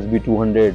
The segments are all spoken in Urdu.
SB 200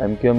MQM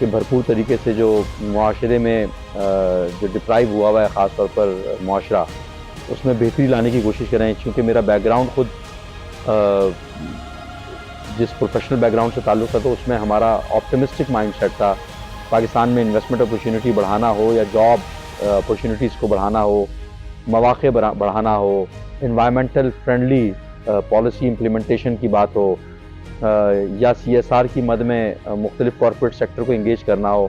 کہ بھرپور طریقے سے جو معاشرے میں جو ڈپرائیو ہوا ہوا ہے خاص طور پر معاشرہ، اس میں بہتری لانے کی کوشش کریں. چونکہ میرا بیک گراؤنڈ خود جس پروفیشنل بیک گراؤنڈ سے تعلق تھا تو اس میں ہمارا آپٹمسٹک مائنڈ سیٹ تھا. پاکستان میں انویسٹمنٹ اپرچونٹی بڑھانا ہو یا جاب اپرچونیٹیز کو بڑھانا ہو، مواقع بڑھانا ہو، انوائرمنٹل فرینڈلی پالیسی امپلیمنٹیشن کی بات ہو، یا CSR کی مد میں مختلف کارپوریٹ سیکٹر کو انگیج کرنا ہو،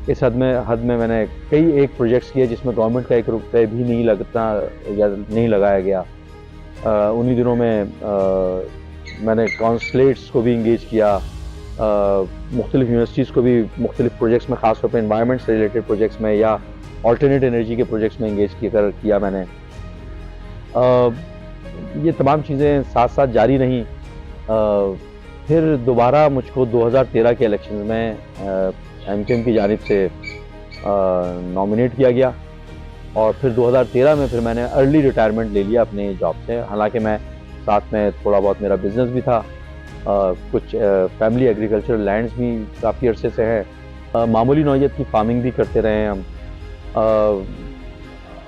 اس حد میں میں نے کئی ایک پروجیکٹس کیے جس میں گورنمنٹ کا 1 روپے بھی نہیں لگتا یا نہیں لگایا گیا. انہی دنوں میں نے کانسلیٹس کو بھی انگیج کیا، مختلف یونیورسٹیز کو بھی مختلف پروجیکٹس میں، خاص طور پہ انوائرمنٹ سے ریلیٹڈ پروجیکٹس میں یا آلٹرنیٹ انرجی کے پروجیکٹس میں انگیج کیا میں نے. یہ تمام چیزیں ساتھ ساتھ جاری رہیں. پھر دوبارہ مجھ کو 2013 کے الیکشنز میں MQM کی جانب سے نامنیٹ کیا گیا، اور پھر 2013 میں پھر میں نے ارلی ریٹائرمنٹ لے لیا اپنی جاب سے. حالانکہ میں ساتھ میں تھوڑا بہت میرا بزنس بھی تھا، کچھ فیملی ایگریکلچرل لینڈز بھی کافی عرصے سے ہیں، معمولی نوعیت کی فارمنگ بھی کرتے رہے ہیں ہم.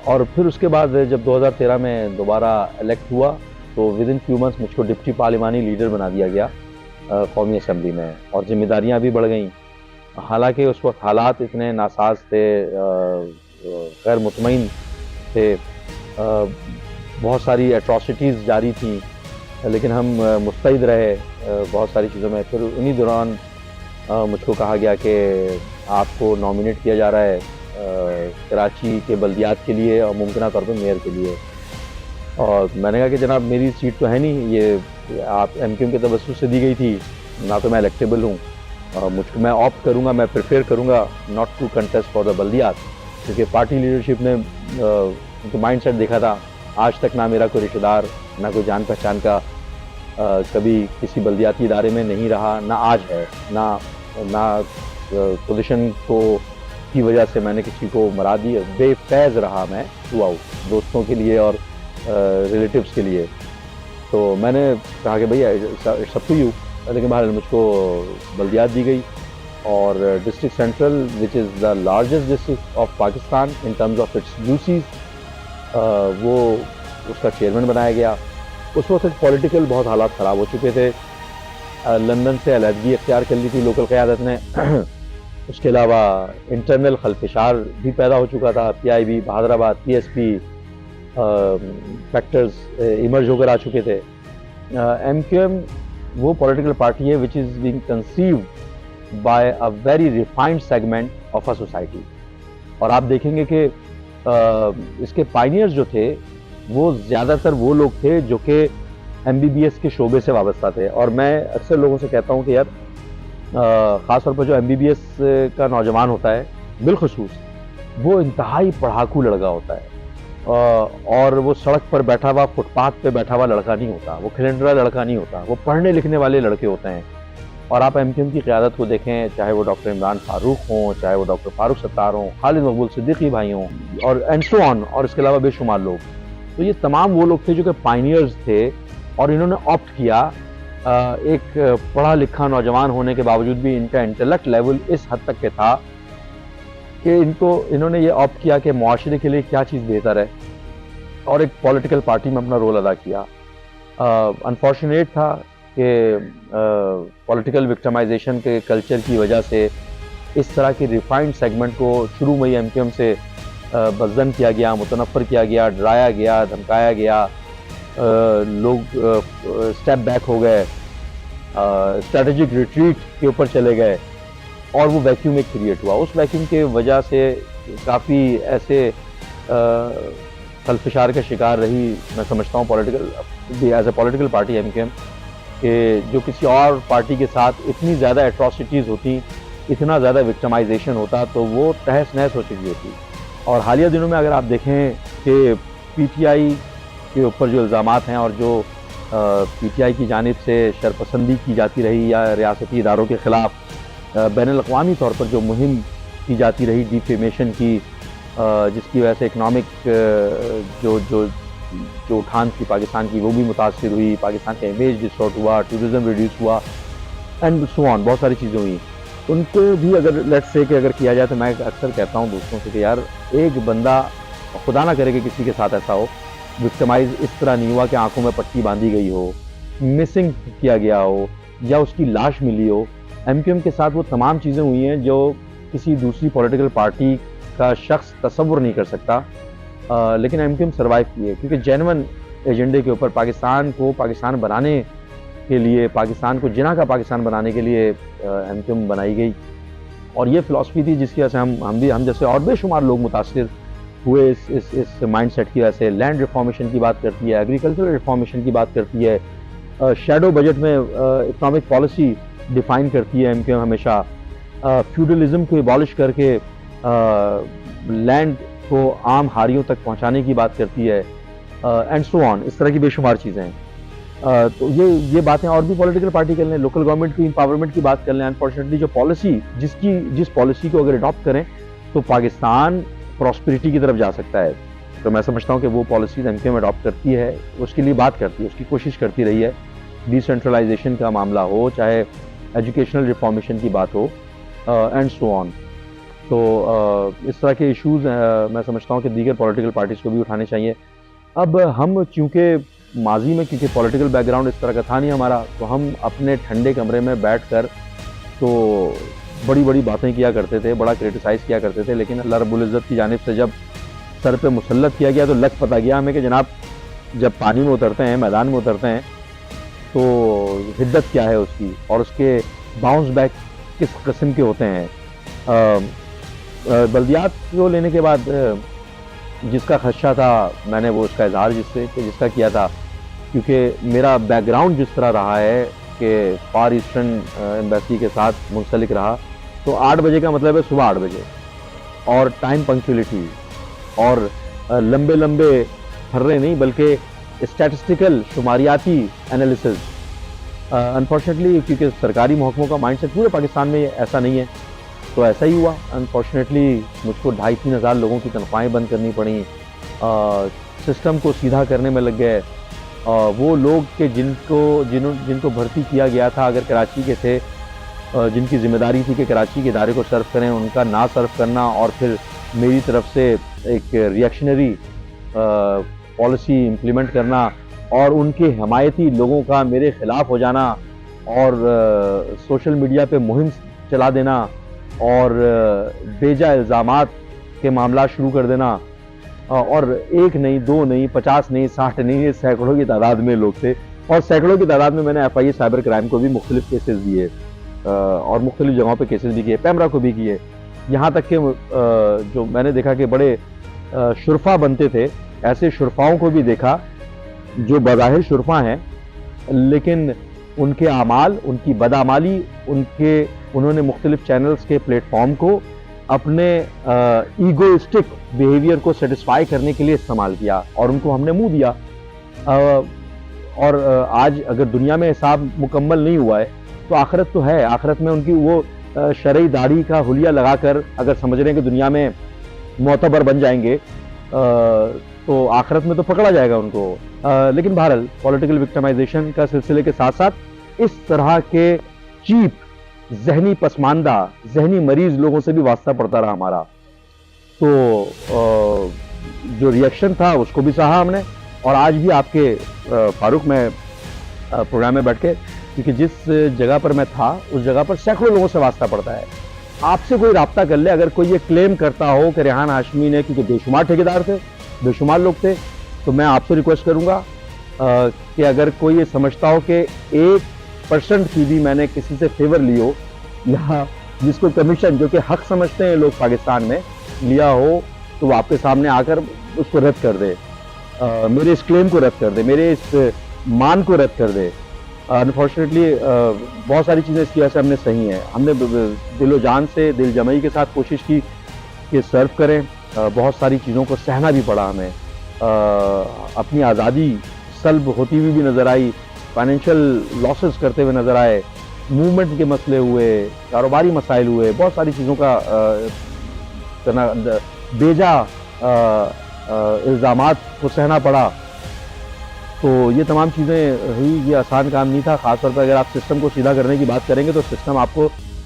اور پھر اس کے بعد جب 2013 میں دوبارہ الیکٹ ہوا تو ودن فیو منتھس مجھ کو ڈپٹی پارلیمانی لیڈر بنا دیا گیا قومی اسمبلی میں، اور ذمہ داریاں بھی بڑھ گئیں. حالانکہ اس وقت حالات اتنے ناساز تھے، غیر مطمئن تھے، بہت ساری ایٹراسٹیز جاری تھیں، لیکن ہم مستعد رہے بہت ساری چیزوں میں. پھر انہی دوران مجھ کو کہا گیا کہ آپ کو نامنیٹ کیا جا رہا ہے کراچی کے بلدیات کے لیے اور ممکنہ طور پہ میئر کے لیے. اور میں نے کہا کہ جناب میری سیٹ تو ہے نہیں، یہ آپ MQM کے توسط سے دی گئی تھی، نہ تو میں الیکٹیبل ہوں. میں آپٹ کروں گا، میں پریفیئر کروں گا not to contest for the بلدیات، کیونکہ پارٹی لیڈرشپ نے تو مائنڈ سیٹ دیکھا تھا. آج تک نہ میرا کوئی رشتہ دار، نہ کوئی جان پہچان کا کبھی کسی بلدیاتی ادارے میں نہیں رہا، نہ آج ہے، نہ پوزیشن کی وجہ سے میں نے کسی کو مرا دی. بے فیض رہا میں تھرو آؤٹ، دوستوں کے لیے اور ریلیٹیوز کے لیے. تو میں نے کہا کہ بھیا اٹس اپ ٹو یو، لیکن بہرحال مجھ کو بلدیات دی گئی، اور district central which is the largest district of Pakistan in terms of its UCs, وہ اس کا چیئرمین بنایا گیا. اس وقت پولیٹیکل بہت حالات خراب ہو چکے تھے، لندن سے علیحدگی اختیار کر لی تھی لوکل قیادت نے. اس کے علاوہ انٹرنل خلفشار بھی پیدا ہو چکا تھا، PIB، Bahadurabad, PSP factors emerge ہو کر آ چکے تھے. MQM وہ پولیٹیکل پارٹی ہے which is being conceived by a very refined segment of a society. اور آپ دیکھیں گے کہ اس کے پائنیئرز جو تھے وہ زیادہ تر وہ لوگ تھے جو کہ MBBS کے شعبے سے وابستہ تھے. اور میں اکثر لوگوں سے کہتا ہوں کہ یار خاص طور پر جو MBBS کا نوجوان ہوتا ہے بالخصوص، وہ انتہائی پڑھاکو لڑکا ہوتا ہے، اور وہ سڑک پر بیٹھا ہوا، فٹ پاتھ پہ بیٹھا ہوا لڑکا نہیں ہوتا، وہ کھلنڈرا لڑکا نہیں ہوتا، وہ پڑھنے لکھنے والے لڑکے ہوتے ہیں. اور آپ MQM کی قیادت کو دیکھیں، چاہے وہ ڈاکٹر عمران فاروق ہوں، چاہے وہ ڈاکٹر فاروق ستار ہوں، خالد مقبول صدیقی بھائی ہوں، اور اینڈ سو آن، اور اس کے علاوہ بے شمار لوگ. تو یہ تمام وہ لوگ تھے جو کہ پائنیئرز تھے، اور انہوں نے آپٹ کیا. ایک پڑھا لکھا نوجوان ہونے کے باوجود بھی ان کا انٹلیکٹ لیول اس حد تک کے تھا کہ انہوں نے یہ آپٹ کیا کہ معاشرے کے لیے کیا چیز بہتر ہے، اور ایک پولیٹیکل پارٹی میں اپنا رول ادا کیا. انفارچونیٹ تھا کہ پولیٹیکل وکٹمائزیشن کے کلچر کی وجہ سے اس طرح کی ریفائنڈ سیگمنٹ کو شروع میں MQM سے بدظن کیا گیا، متنفر کیا گیا، ڈرایا گیا، دھمکایا گیا. لوگ اسٹیپ بیک ہو گئے، اسٹریٹجک ریٹریٹ کے اوپر چلے گئے، اور وہ ویکیوم ایک کریٹ ہوا. اس ویکیوم کے وجہ سے کافی ایسے خلفشار کا شکار رہی، میں سمجھتا ہوں political as a political party MQM، کہ جو کسی اور پارٹی کے ساتھ اتنی زیادہ ایٹراسٹیز ہوتی، اتنا زیادہ وکٹمائزیشن ہوتا، تو وہ تہس نہس ہو چکی ہوتی. اور حالیہ دنوں میں اگر آپ دیکھیں کہ PTI کے اوپر جو الزامات ہیں، اور جو PTI کی جانب سے شرپسندی کی جاتی رہی یا ریاستی اداروں کے خلاف بین الاقوامی طور پر جو مہم کی جاتی رہی ڈیفیمیشن کی، جس کی وجہ سے اکنامک جو اٹھان تھی پاکستان کی وہ بھی متاثر ہوئی، پاکستان کا امیج ڈسٹورٹ ہوا، ٹورزم ریڈیوس ہوا، اینڈ سو آن، بہت ساری چیزیں ہوئی. ان کو بھی اگر لیٹ سے کہ اگر کیا جائے تو میں اکثر کہتا ہوں دوستوں سے کہ یار ایک بندہ خدا نہ کرے کہ کسی کے ساتھ ایسا ہو وکٹمائز اس طرح نہیں ہوا کہ آنکھوں میں پٹی باندھی گئی ہو, مسنگ کیا گیا ہو یا اس کی لاش ملی ہو. ایم کیو ایم کے ساتھ وہ تمام چیزیں ہوئی ہیں جو کسی دوسری پولیٹیکل پارٹی کا شخص تصور نہیں کر سکتا, لیکن ایم کیو ایم سروائیو کی ہے کیونکہ جینون ایجنڈے کے اوپر پاکستان کو پاکستان بنانے کے لیے, پاکستان کو جناح کا پاکستان بنانے کے لیے ایم کیو ایم بنائی گئی. اور یہ فلاسفی تھی جس کی وجہ سے ہم جیسے اور بے شمار لوگ متاثر ہوئے اس مائنڈ سیٹ کی وجہ سے. لینڈ ریفارمیشن کی بات کرتی ہے, ایگریکلچرل ریفارمیشن کی بات کرتی ہے, شیڈو بجٹ میں اکنامک پالیسی ڈیفائن کرتی ہے ایم کیو ایم ہمیشہ, فیوڈلزم کو ایبالش کر کے لینڈ کو عام ہاریوں تک پہنچانے کی بات کرتی ہے, اینڈ سو آن. اس طرح کی بے شمار چیزیں ہیں. تو یہ باتیں اور بھی پولیٹیکل پارٹی کر لیں, لوکل گورنمنٹ کی امپاورمنٹ کی بات کر لیں. انفارچونیٹلی جو پالیسی جس پالیسی کو اگر اڈاپٹ کریں تو پاکستان پراسپیرٹی کی طرف جا سکتا ہے. تو میں سمجھتا ہوں کہ وہ policies MQM adopt کرتی ہے, اس کے لیے بات کرتی ہے, اس کی کوشش کرتی رہی ہے. ڈی سینٹرلائزیشن کا معاملہ ہو, چاہے ایجوکیشنل ریفارمیشن کی بات ہو, اینڈ سو آن. تو اس طرح کے ایشوز میں سمجھتا ہوں کہ دیگر پولیٹیکل پارٹیز کو بھی اٹھانے چاہیے. اب ہم چونکہ ماضی میں کیونکہ پولیٹیکل بیک گراؤنڈ اس طرح کا تھا نہیں ہمارا, تو ہم اپنے ٹھنڈے کمرے میں بیٹھ کر تو بڑی بڑی باتیں کیا کرتے تھے, بڑا کریٹیسائز کیا کرتے تھے. لیکن اللہ رب العزت کی جانب سے جب سر پہ مسلط کیا گیا تو لگ پتہ گیا ہمیں کہ جناب جب پانی میں اترتے ہیں, میدان میں اترتے ہیں, تو حدت کیا ہے اس کی اور اس کے باؤنس بیک کس قسم کے ہوتے ہیں. بلدیات کو لینے کے بعد جس کا خدشہ تھا میں نے وہ اس کا اظہار جس کا کیا تھا, کیونکہ میرا بیک گراؤنڈ جس طرح رہا ہے کہ فار ایسٹرن ایمبیسی کے ساتھ منسلک رہا, تو 8 بجے کا مطلب ہے صبح 8 بجے, اور ٹائم پنکچولیٹی, اور لمبے لمبے پھرے نہیں بلکہ اسٹیٹسٹیکل شماریاتی انالیسز. انفارچونیٹلی کیونکہ سرکاری محکموں کا مائنڈ سیٹ پورے پاکستان میں ایسا نہیں ہے, تو ایسا ہی ہوا. انفارچونیٹلی مجھ کو 2,500-3 ہزار لوگوں کی تنخواہیں بند کرنی پڑیں, سسٹم کو سیدھا کرنے میں لگ گئے. وہ لوگ کہ جن کو بھرتی کیا گیا تھا اگر کراچی کے تھے, جن کی ذمہ داری تھی کہ کراچی کے ادارے کو سرو کریں, ان کا نہ سرو کرنا اور پھر میری طرف سے ایک ریئیکشنری پالیسی امپلیمنٹ کرنا اور ان کے حمایتی لوگوں کا میرے خلاف ہو جانا اور سوشل میڈیا پہ مہم چلا دینا اور بیجا الزامات کے معاملات شروع کر دینا, اور 1 نہیں 2 نہیں 50 نہیں 60 نہیں, یہ سینکڑوں کی تعداد میں لوگ تھے. اور سینکڑوں کی تعداد میں نے F I A cyber crime کو بھی مختلف کیسز دیے اور مختلف جگہوں پہ کیسز بھی کیے, پیمرا کو بھی کیے. یہاں تک کہ جو میں نے دیکھا کہ بڑے شرفا بنتے تھے, ایسے شرفاؤں کو بھی دیکھا جو بظاہر شرفا ہیں لیکن ان کے اعمال, ان کی بدعمالی, انہوں نے مختلف چینلز کے پلیٹ فارم کو اپنے ایگوئسٹک بیہیویئر کو سیٹسفائی کرنے کے لیے استعمال کیا اور ان کو ہم نے منہ دیا. اور آج اگر دنیا میں حساب مکمل نہیں ہوا ہے تو آخرت تو ہے. آخرت میں ان کی وہ شرعی داڑھی کا حلیہ لگا کر اگر سمجھ رہے ہیں کہ دنیا میں معتبر بن جائیں گے تو آخرت میں تو پکڑا جائے گا ان کو. لیکن بہرحال پولیٹیکل وکٹمائزیشن کا سلسلے کے ساتھ ساتھ اس طرح کے چیپ, ذہنی پسماندہ, ذہنی مریض لوگوں سے بھی واسطہ پڑتا رہا ہمارا. تو جو ریئیکشن تھا اس کو بھی سہا ہم نے. اور آج بھی آپ کے فاروق میں پروگرام میں بیٹھ کے, کیونکہ جس جگہ پر میں تھا اس جگہ پر سینکڑوں لوگوں سے واسطہ پڑتا ہے. آپ سے کوئی رابطہ کر لے, اگر کوئی یہ کلیم کرتا ہو کہ ریحان ہاشمی نے, کیونکہ بے شمار ٹھیکیدار تھے, بے شمار لوگ تھے, تو میں آپ سے ریکویسٹ کروں گا کہ اگر کوئی یہ سمجھتا ہو کہ 1% کی بھی میں نے کسی سے فیور لی ہو یا جس کو کمیشن جو کہ حق سمجھتے ہیں لوگ پاکستان میں لیا ہو, تو وہ آپ کے سامنے آ کر اس کو رد کر دے, میرے اس کلیم کو رد کر دے, میرے اس مان کو رد کر دے. انفارچونیٹلی بہت ساری چیزیں اس کی وجہ سے ہم نے صحیح ہیں. ہم نے دل و جان سے, دل جمعی کے ساتھ کوشش کی کہ سرو کریں. بہت ساری چیزوں کو سہنا بھی پڑا ہمیں, اپنی آزادی سلب ہوتی ہوئی بھی نظر آئی, فائنینشیل لاسز کرتے ہوئے نظر آئے, موومنٹ کے مسئلے ہوئے, کاروباری مسائل ہوئے, بہت ساری چیزوں کا بیجا الزامات کو سہنا پڑا. تو یہ تمام چیزیں ہوئی, یہ آسان کام نہیں تھا. خاص طور پر اگر آپ سسٹم کو سیدھا کرنے کی بات کریں گے تو سسٹم آپ کو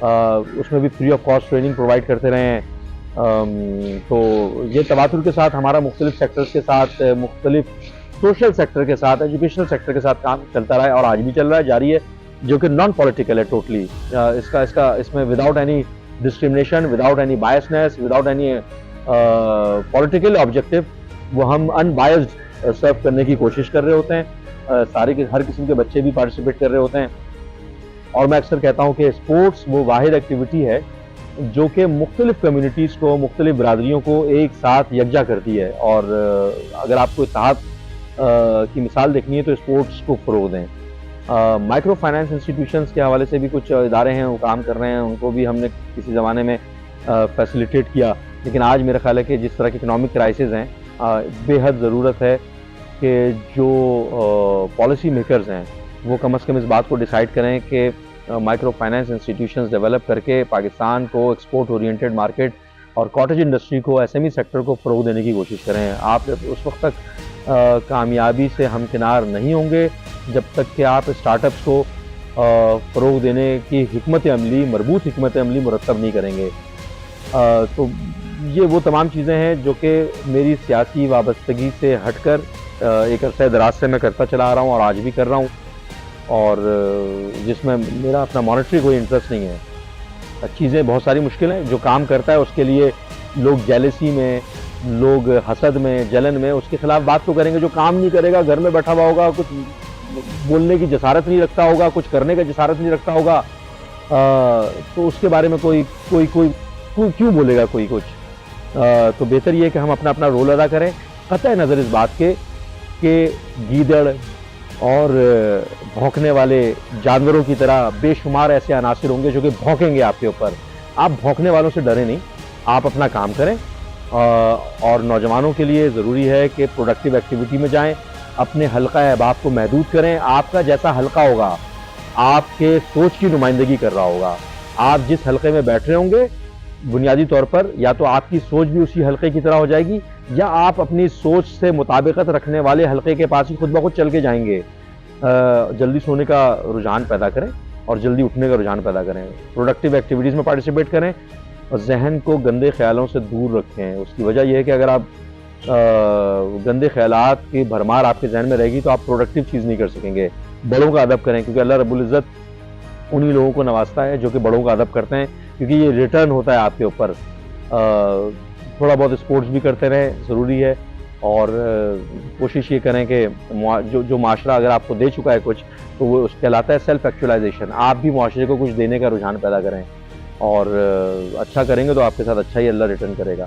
اس میں بھی free of cost training provide کرتے رہے ہیں. تو یہ تواتر کے ساتھ ہمارا مختلف سیکٹرز کے ساتھ، مختلف سوشل سیکٹر کے ساتھ، ایجوکیشنل سیکٹر کے ساتھ کام چلتا رہا ہے اور آج بھی چل رہا ہے، جاری ہے، جو کہ نان پولیٹیکل ہے ٹوٹلی. اس میں without any discrimination, without any biases, without any political objective, وہ ہم ان بائسڈ سرو کرنے کی کوشش کر رہے ہوتے ہیں. ہر قسم کے بچے بھی پارٹیسپیٹ کر رہے ہوتے ہیں. اور میں اکثر کہتا ہوں کہ اسپورٹس وہ واحد ایکٹیویٹی ہے جو کہ مختلف کمیونٹیز کو، مختلف برادریوں کو ایک ساتھ یکجا کرتی ہے. اور اگر آپ کو اتحاد کی مثال دیکھنی ہے تو اسپورٹس کو فروغ دیں. مائکرو فائنانس انسٹیٹیوشنز کے حوالے سے بھی کچھ ادارے ہیں وہ کام کر رہے ہیں، ان کو بھی ہم نے کسی زمانے میں فیسیلیٹیٹ کیا. لیکن آج میرا خیال ہے کہ جس طرح کی اکنامک کرائسز ہیں، بے حد ضرورت ہے کہ جو پالیسی میکرز ہیں وہ کم از کم اس بات کو ڈیسائیڈ کریں کہ مائکرو فائنانس انسٹیٹیوشنز ڈیولپ کر کے پاکستان کو ایکسپورٹ اورینٹیڈ مارکیٹ اور کاٹیج انڈسٹری کو، ایس ایم ای سیکٹر کو فروغ دینے کی کوشش کریں. آپ اس وقت تک کامیابی سے ہمکنار نہیں ہوں گے جب تک کہ آپ اسٹارٹ اپس کو فروغ دینے کی حکمت عملی، مربوط حکمت عملی مرتب نہیں کریں گے. تو یہ وہ تمام چیزیں ہیں جو کہ میری سیاسی وابستگی سے ہٹ کر ایک عرصہ دراز سے میں کرتا چلا آ رہا ہوں اور آج بھی کر رہا ہوں، اور جس میں میرا اپنا مانیٹری کوئی انٹرسٹ نہیں ہے. چیزیں بہت ساری مشکل ہیں، جو کام کرتا ہے اس کے لیے لوگ جیلسی میں، لوگ حسد میں، جلن میں اس کے خلاف بات تو کریں گے. جو کام نہیں کرے گا، گھر میں بیٹھا ہوا ہوگا، کچھ بولنے کی جسارت نہیں رکھتا ہوگا، کچھ کرنے کا جسارت نہیں رکھتا ہوگا، تو اس کے بارے میں کوئی کیوں بولے گا کوئی کچھ. تو بہتر یہ ہے کہ ہم اپنا اپنا رول ادا کریں، قطع نظر اس بات کے کہ گیدڑ اور بھونکنے والے جانوروں کی طرح بے شمار ایسے عناصر ہوں گے جو کہ بھونکیں گے آپ کے اوپر. آپ بھونکنے والوں سے ڈریں نہیں، آپ اپنا کام کریں. اور نوجوانوں کے لیے ضروری ہے کہ پروڈکٹیو ایکٹیویٹی میں جائیں، اپنے حلقہ احباب کو محدود کریں. آپ کا جیسا حلقہ ہوگا آپ کے سوچ کی نمائندگی کر رہا ہوگا. آپ جس حلقے میں بیٹھ رہے ہوں گے بنیادی طور پر یا تو آپ کی سوچ بھی اسی حلقے کی طرح ہو جائے گی، یا آپ اپنی سوچ سے مطابقت رکھنے والے حلقے کے پاس ہی خود بخود چل کے جائیں گے. جلدی سونے کا رجحان پیدا کریں اور جلدی اٹھنے کا رجحان پیدا کریں. پروڈکٹیو ایکٹیویٹیز میں پارٹیسپیٹ کریں اور ذہن کو گندے خیالوں سے دور رکھیں. اس کی وجہ یہ ہے کہ اگر آپ گندے خیالات کی بھرمار آپ کے ذہن میں رہے گی تو آپ پروڈکٹیو چیز نہیں کر سکیں گے. بڑوں کا ادب کریں، کیونکہ اللہ رب العزت انہی لوگوں کو نوازتا ہے جو کہ بڑوں کا ادب کرتے ہیں، کیونکہ یہ ریٹرن ہوتا ہے آپ کے اوپر. تھوڑا بہت اسپورٹس بھی کرتے رہیں، ضروری ہے. اور کوشش یہ کریں کہ جو معاشرہ اگر آپ کو دے چکا ہے کچھ تو وہ اس کہلاتا ہے سیلف ایکچولائزیشن. آپ بھی معاشرے کو کچھ دینے کا رجحان پیدا کریں، اور اچھا کریں گے تو آپ کے ساتھ اچھا ہی اللہ ریٹرن کرے گا.